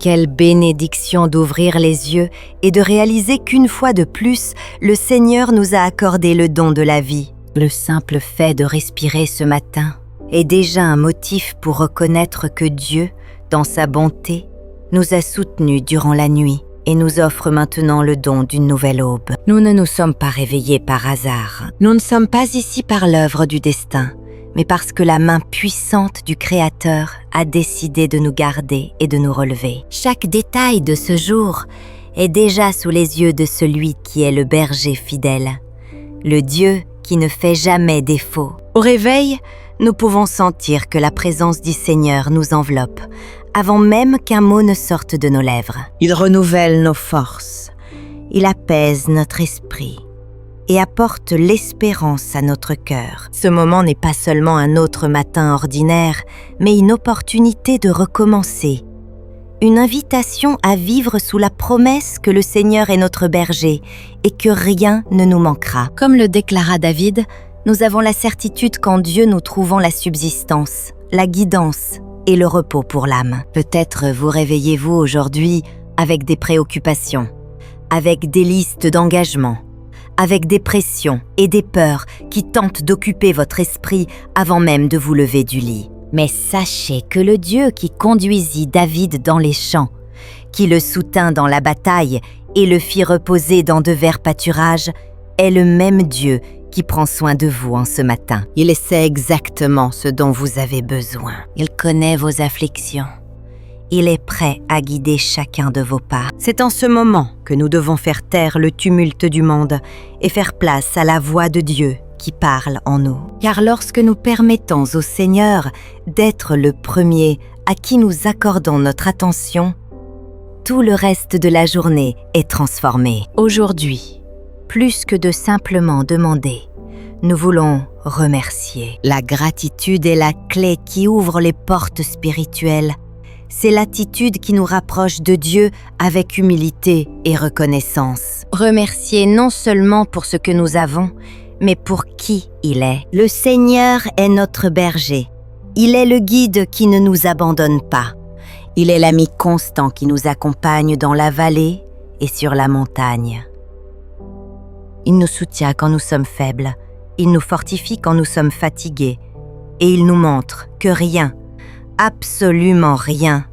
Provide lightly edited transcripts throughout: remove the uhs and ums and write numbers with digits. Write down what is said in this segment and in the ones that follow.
Quelle bénédiction d'ouvrir les yeux et de réaliser qu'une fois de plus, le Seigneur nous a accordé le don de la vie. Le simple fait de respirer ce matin est déjà un motif pour reconnaître que Dieu, dans sa bonté, nous a soutenus durant la nuit et nous offre maintenant le don d'une nouvelle aube. Nous ne nous sommes pas réveillés par hasard. Nous ne sommes pas ici par l'œuvre du destin, mais parce que la main puissante du Créateur a décidé de nous garder et de nous relever. Chaque détail de ce jour est déjà sous les yeux de celui qui est le berger fidèle, le Dieu qui ne fait jamais défaut. Au réveil, nous pouvons sentir que la présence du Seigneur nous enveloppe, avant même qu'un mot ne sorte de nos lèvres. Il renouvelle nos forces, il apaise notre esprit et apporte l'espérance à notre cœur. Ce moment n'est pas seulement un autre matin ordinaire, mais une opportunité de recommencer. Une invitation à vivre sous la promesse que le Seigneur est notre berger et que rien ne nous manquera. Comme le déclara David, nous avons la certitude qu'en Dieu nous trouvons la subsistance, la guidance et le repos pour l'âme. Peut-être vous réveillez-vous aujourd'hui avec des préoccupations, avec des listes d'engagements, avec des pressions et des peurs qui tentent d'occuper votre esprit avant même de vous lever du lit. Mais sachez que le Dieu qui conduisit David dans les champs, qui le soutint dans la bataille et le fit reposer dans de verts pâturages, est le même Dieu qui prend soin de vous en ce matin. Il sait exactement ce dont vous avez besoin. Il connaît vos afflictions. Il est prêt à guider chacun de vos pas. C'est en ce moment que nous devons faire taire le tumulte du monde et faire place à la voix de Dieu qui parle en nous. Car lorsque nous permettons au Seigneur d'être le premier à qui nous accordons notre attention, tout le reste de la journée est transformé. Aujourd'hui, plus que de simplement demander, nous voulons remercier. La gratitude est la clé qui ouvre les portes spirituelles. C'est l'attitude qui nous rapproche de Dieu avec humilité et reconnaissance. Remercier non seulement pour ce que nous avons, mais pour qui il est. Le Seigneur est notre berger. Il est le guide qui ne nous abandonne pas. Il est l'ami constant qui nous accompagne dans la vallée et sur la montagne. Il nous soutient quand nous sommes faibles, il nous fortifie quand nous sommes fatigués, et il nous montre que rien, absolument rien,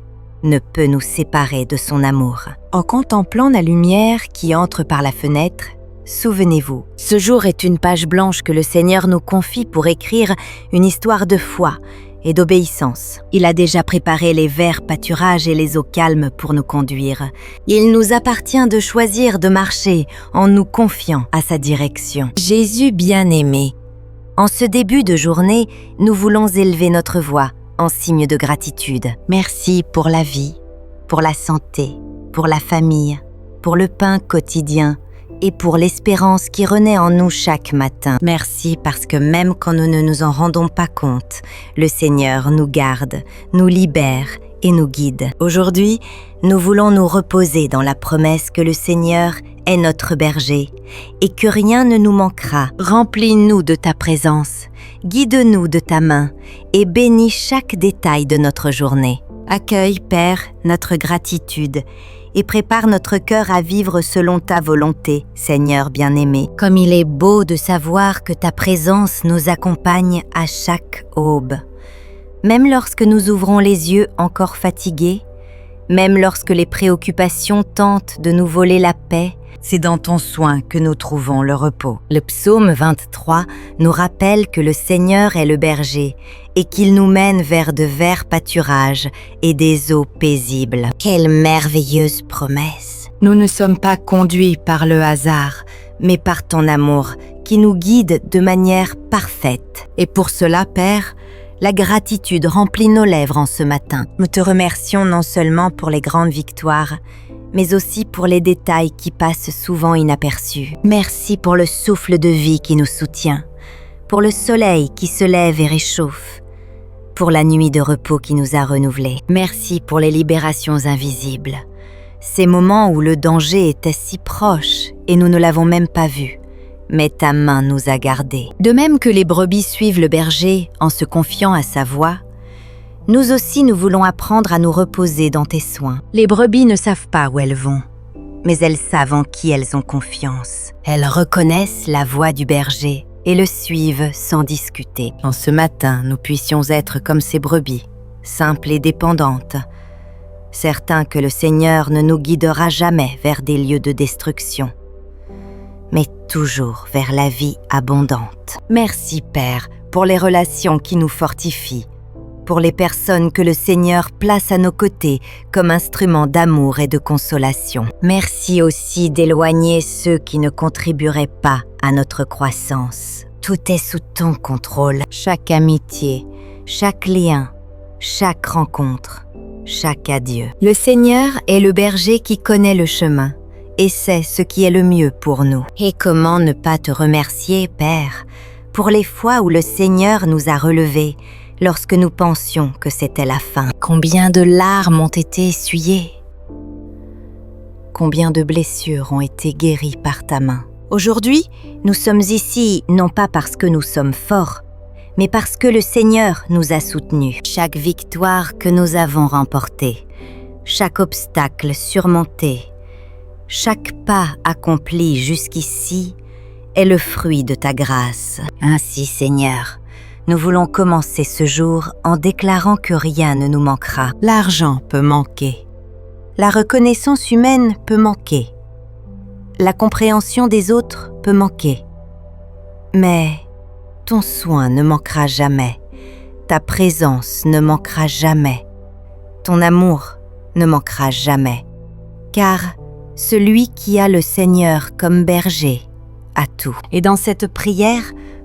ne peut nous séparer de son amour. En contemplant la lumière qui entre par la fenêtre, souvenez-vous, ce jour est une page blanche que le Seigneur nous confie pour écrire une histoire de foi et d'obéissance. Il a déjà préparé les verts pâturages et les eaux calmes pour nous conduire. Il nous appartient de choisir de marcher en nous confiant à sa direction. Jésus bien-aimé, en ce début de journée, nous voulons élever notre voix en signe de gratitude. Merci pour la vie, pour la santé, pour la famille, pour le pain quotidien et pour l'espérance qui renaît en nous chaque matin. Merci parce que même quand nous ne nous en rendons pas compte, le Seigneur nous garde, nous libère et nous guide. Aujourd'hui, nous voulons nous reposer dans la promesse que le Seigneur est notre berger et que rien ne nous manquera. Remplis-nous de ta présence, guide-nous de ta main et bénis chaque détail de notre journée. Accueille, Père, notre gratitude et prépare notre cœur à vivre selon ta volonté, Seigneur bien-aimé. Comme il est beau de savoir que ta présence nous accompagne à chaque aube. Même lorsque nous ouvrons les yeux encore fatigués, même lorsque les préoccupations tentent de nous voler la paix, c'est dans ton soin que nous trouvons le repos. Le psaume 23 nous rappelle que le Seigneur est le berger et qu'il nous mène vers de verts pâturages et des eaux paisibles. Quelle merveilleuse promesse! Nous ne sommes pas conduits par le hasard, mais par ton amour qui nous guide de manière parfaite. Et pour cela, Père, la gratitude remplit nos lèvres en ce matin. Nous te remercions non seulement pour les grandes victoires, mais aussi pour les détails qui passent souvent inaperçus. Merci pour le souffle de vie qui nous soutient, pour le soleil qui se lève et réchauffe, pour la nuit de repos qui nous a renouvelés. Merci pour les libérations invisibles, ces moments où le danger était si proche et nous ne l'avons même pas vu, mais ta main nous a gardés. De même que les brebis suivent le berger en se confiant à sa voix, Nous aussi, nous voulons apprendre à nous reposer dans tes soins. Les brebis ne savent pas où elles vont, mais elles savent en qui elles ont confiance. Elles reconnaissent la voix du berger et le suivent sans discuter. En ce matin, nous puissions être comme ces brebis, simples et dépendantes, certains que le Seigneur ne nous guidera jamais vers des lieux de destruction, mais toujours vers la vie abondante. Merci, Père, pour les relations qui nous fortifient, pour les personnes que le Seigneur place à nos côtés comme instruments d'amour et de consolation. Merci aussi d'éloigner ceux qui ne contribueraient pas à notre croissance. Tout est sous ton contrôle. Chaque amitié, chaque lien, chaque rencontre, chaque adieu. Le Seigneur est le berger qui connaît le chemin et sait ce qui est le mieux pour nous. Et comment ne pas te remercier, Père, pour les fois où le Seigneur nous a relevés lorsque nous pensions que c'était la fin. Combien de larmes ont été essuyées? Combien de blessures ont été guéries par ta main? Aujourd'hui, nous sommes ici non pas parce que nous sommes forts, mais parce que le Seigneur nous a soutenus. Chaque victoire que nous avons remportée, chaque obstacle surmonté, chaque pas accompli jusqu'ici est le fruit de ta grâce. Ainsi, Seigneur, nous voulons commencer ce jour en déclarant que rien ne nous manquera. L'argent peut manquer. La reconnaissance humaine peut manquer. La compréhension des autres peut manquer. Mais ton soin ne manquera jamais. Ta présence ne manquera jamais. Ton amour ne manquera jamais. Car celui qui a le Seigneur comme berger a tout. Et dans cette prière,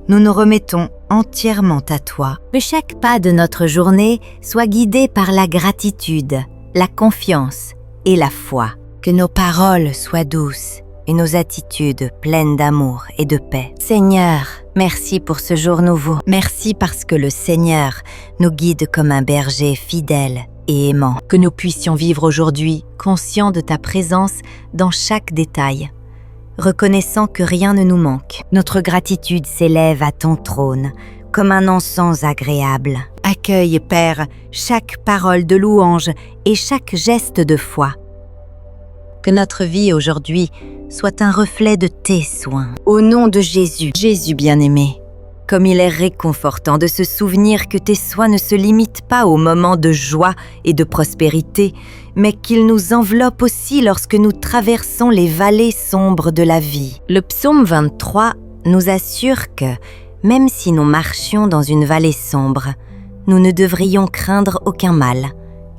nous nous remettons entièrement à toi. Que chaque pas de notre journée soit guidé par la gratitude, la confiance et la foi. Que nos paroles soient douces et nos attitudes pleines d'amour et de paix. Seigneur, merci pour ce jour nouveau. Merci parce que le Seigneur nous guide comme un berger fidèle et aimant. Que nous puissions vivre aujourd'hui conscients de ta présence dans chaque détail, reconnaissant que rien ne nous manque. Notre gratitude s'élève à ton trône, comme un encens agréable. Accueille, Père, chaque parole de louange et chaque geste de foi. Que notre vie aujourd'hui soit un reflet de tes soins. Au nom de Jésus, Jésus bien-aimé, comme il est réconfortant de se souvenir que tes soins ne se limitent pas aux moments de joie et de prospérité, mais qu'ils nous enveloppent aussi lorsque nous traversons les vallées sombres de la vie. Le psaume 23 nous assure que, même si nous marchions dans une vallée sombre, nous ne devrions craindre aucun mal,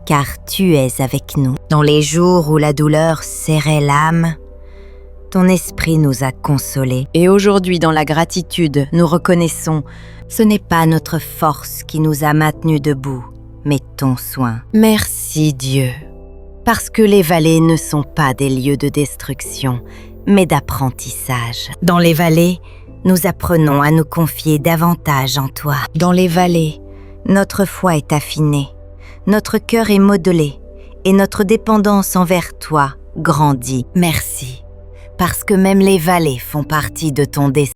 car tu es avec nous. Dans les jours où la douleur serrait l'âme, ton esprit nous a consolés. Et aujourd'hui, dans la gratitude, nous reconnaissons, ce n'est pas notre force qui nous a maintenus debout, mais ton soin. Merci Dieu, parce que les vallées ne sont pas des lieux de destruction, mais d'apprentissage. Dans les vallées, nous apprenons à nous confier davantage en toi. Dans les vallées, notre foi est affinée, notre cœur est modelé, et notre dépendance envers toi grandit. Merci, parce que même les vallées font partie de ton destin.